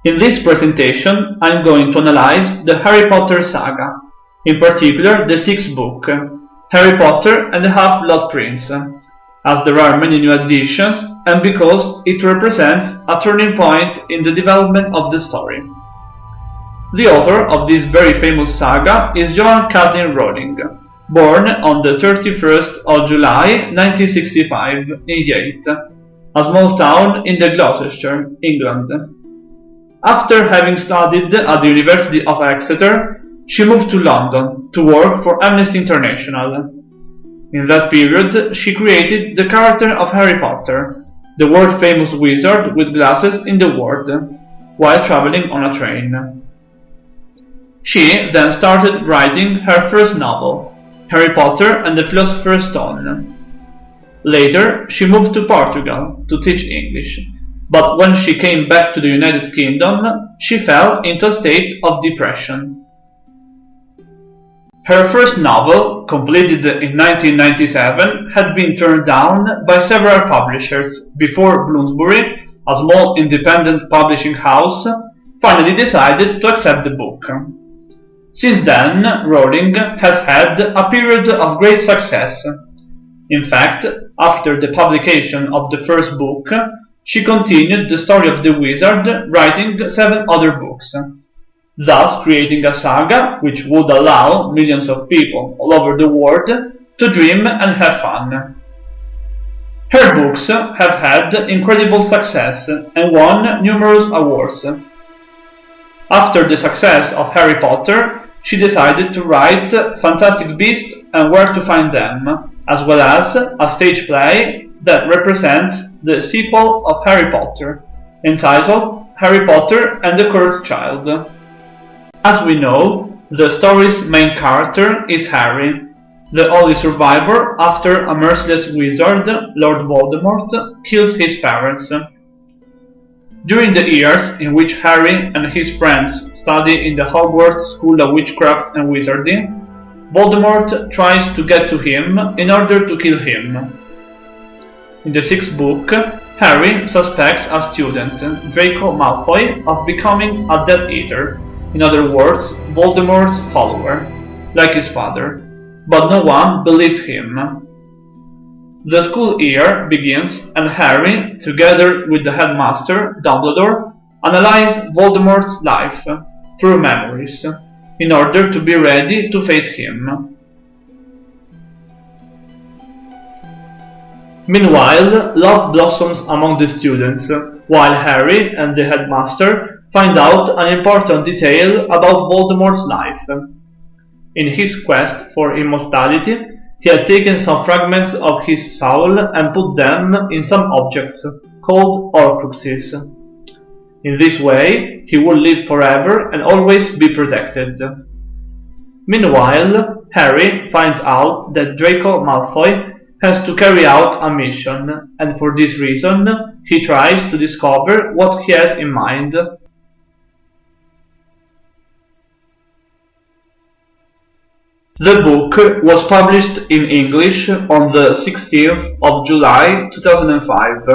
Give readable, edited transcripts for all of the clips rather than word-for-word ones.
In this presentation, I'm going to analyze the Harry Potter saga, in particular the sixth book, Harry Potter and the Half-Blood Prince, as there are many new additions and because it represents a turning point in the development of the story. The author of this very famous saga is Joanne Kathleen Rowling, born on the 31st of July 1965 in Yate, a small town in the Gloucestershire, England. After having studied at the University of Exeter, she moved to London to work for Amnesty International. In that period, she created the character of Harry Potter, the world-famous wizard with glasses in the world, while traveling on a train. She then started writing her first novel, Harry Potter and the Philosopher's Stone. Later, she moved to Portugal to teach English, but when she came back to the United Kingdom, she fell into a state of depression. Her first novel, completed in 1997, had been turned down by several publishers before Bloomsbury, a small independent publishing house, finally decided to accept the book. Since then, Rowling has had a period of great success. In fact, after the publication of the first book, she continued the story of the wizard, writing 7 other books, thus creating a saga which would allow millions of people all over the world to dream and have fun. Her books have had incredible success and won numerous awards. After the success of Harry Potter, she decided to write Fantastic Beasts and Where to Find Them, as well as a stage play that represents the sequel of Harry Potter, entitled Harry Potter and the Cursed Child. As we know, the story's main character is Harry, the only survivor after a merciless wizard, Lord Voldemort, kills his parents. During the years in which Harry and his friends study in the Hogwarts School of Witchcraft and Wizardry, Voldemort tries to get to him in order to kill him. In the 6th book, Harry suspects a student, Draco Malfoy, of becoming a Death Eater, in other words, Voldemort's follower, like his father, but no one believes him. The school year begins and Harry, together with the headmaster, Dumbledore, analyze Voldemort's life through memories, in order to be ready to face him. Meanwhile, love blossoms among the students, while Harry and the headmaster find out an important detail about Voldemort's life. In his quest for immortality, he had taken some fragments of his soul and put them in some objects, called Horcruxes. In this way, he would live forever and always be protected. Meanwhile, Harry finds out that Draco Malfoy has to carry out a mission, and for this reason, he tries to discover what he has in mind. The book was published in English on the 16th of July 2005,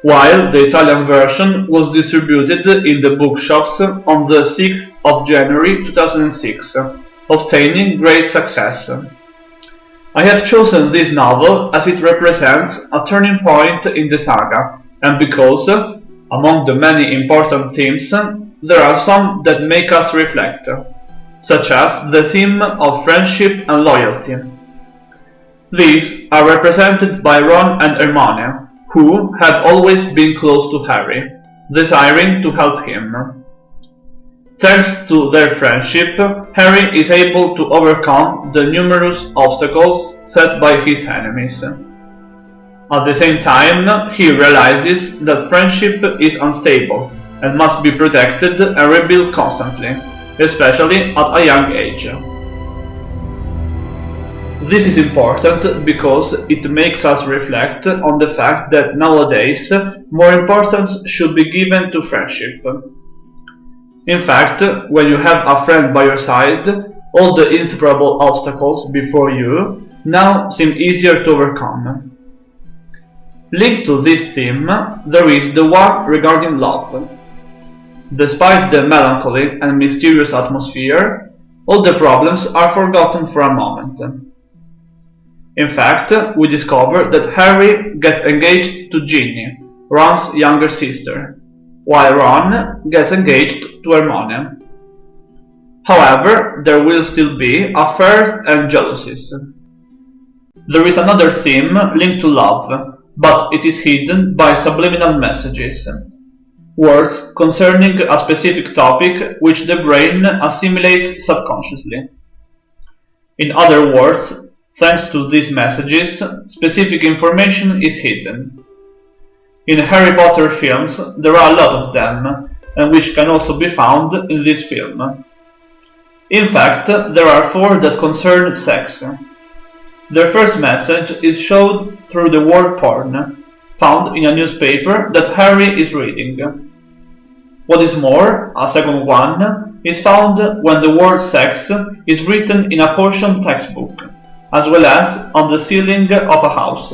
while the Italian version was distributed in the bookshops on the 6th of January 2006, obtaining great success. I have chosen this novel as it represents a turning point in the saga, and because, among the many important themes, there are some that make us reflect, such as the theme of friendship and loyalty. These are represented by Ron and Hermione, who have always been close to Harry, desiring to help him. Thanks to their friendship, Harry is able to overcome the numerous obstacles set by his enemies. At the same time, he realizes that friendship is unstable and must be protected and rebuilt constantly, especially at a young age. This is important because it makes us reflect on the fact that nowadays more importance should be given to friendship. In fact, when you have a friend by your side, all the insuperable obstacles before you now seem easier to overcome. Linked to this theme, there is the one regarding love. Despite the melancholy and mysterious atmosphere, all the problems are forgotten for a moment. In fact, we discover that Harry gets engaged to Ginny, Ron's younger sister, while Ron gets engaged to Hermione. However, there will still be affairs and jealousies. There is another theme linked to love, but it is hidden by subliminal messages, words concerning a specific topic which the brain assimilates subconsciously. In other words, thanks to these messages, specific information is hidden. In Harry Potter films, there are a lot of them, and which can also be found in this film. In fact, there are 4 that concern sex. Their first message is shown through the word porn, found in a newspaper that Harry is reading. What is more, a second one is found when the word sex is written in a potion textbook, as well as on the ceiling of a house.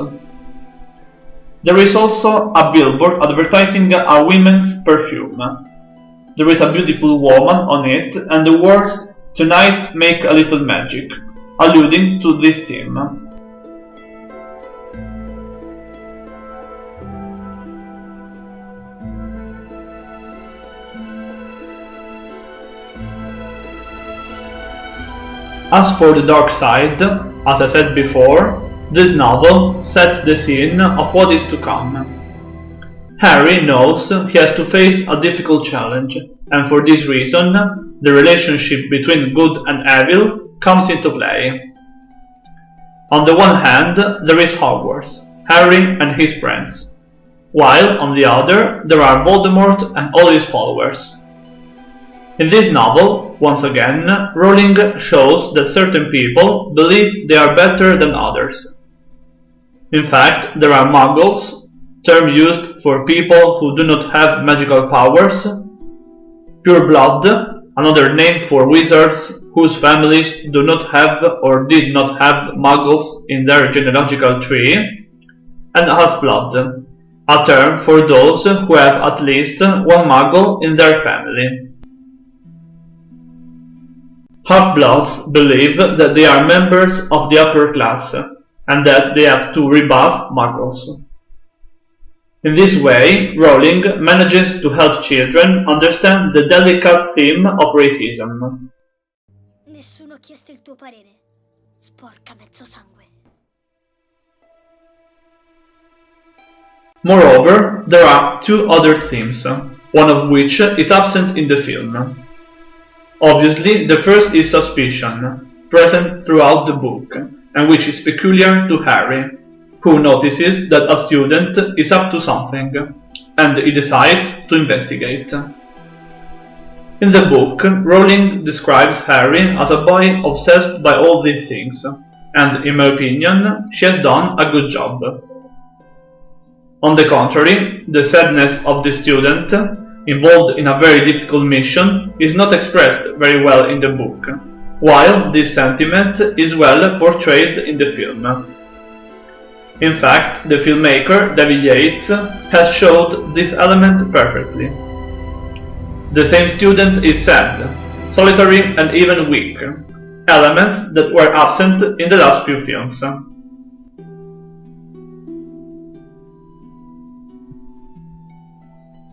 There is also a billboard advertising a women's perfume. There is a beautiful woman on it and the words "Tonight make a little magic," alluding to this theme. As for the dark side, as I said before, this novel sets the scene of what is to come. Harry knows he has to face a difficult challenge, and for this reason, the relationship between good and evil comes into play. On the one hand, there is Hogwarts, Harry and his friends, while on the other, there are Voldemort and all his followers. In this novel, once again, Rowling shows that certain people believe they are better than others. In fact, there are muggles, term used for people who do not have magical powers, pure blood, another name for wizards whose families do not have or did not have muggles in their genealogical tree, and half-blood, a term for those who have at least one muggle in their family. Half-bloods believe that they are members of the upper class, and that they have to rebuff muggles. In this way, Rowling manages to help children understand the delicate theme of racism. Nessuno ha chiesto il tuo parere. Sporca mezzo sangue. Moreover, there are 2 other themes, one of which is absent in the film. Obviously, the first is suspicion, present throughout the book, and which is peculiar to Harry, who notices that a student is up to something, and he decides to investigate. In the book, Rowling describes Harry as a boy obsessed by all these things, and in my opinion, she has done a good job. On the contrary, the sadness of the student, involved in a very difficult mission, is not expressed very well in the book, while this sentiment is well portrayed in the film. In fact, the filmmaker, David Yates, has showed this element perfectly. The same student is sad, solitary and even weak, elements that were absent in the last few films.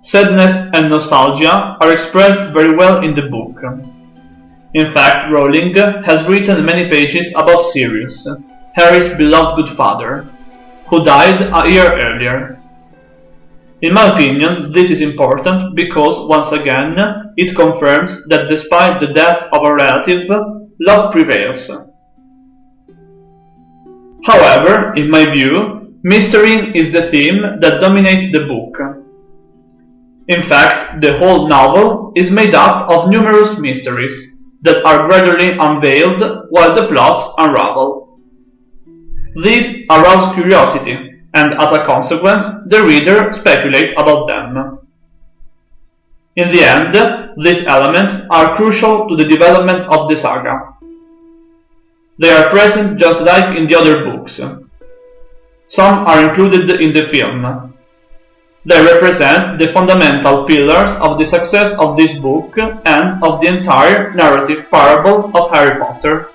Sadness and nostalgia are expressed very well in the book. In fact, Rowling has written many pages about Sirius, Harry's beloved good father, who died a year earlier. In my opinion, this is important because, once again, it confirms that despite the death of a relative, love prevails. However, in my view, mystery is the theme that dominates the book. In fact, the whole novel is made up of numerous mysteries that are gradually unveiled while the plots unravel. These arouse curiosity, and as a consequence, the reader speculates about them. In the end, these elements are crucial to the development of the saga. They are present just like in the other books. Some are included in the film. They represent the fundamental pillars of the success of this book and of the entire narrative parable of Harry Potter.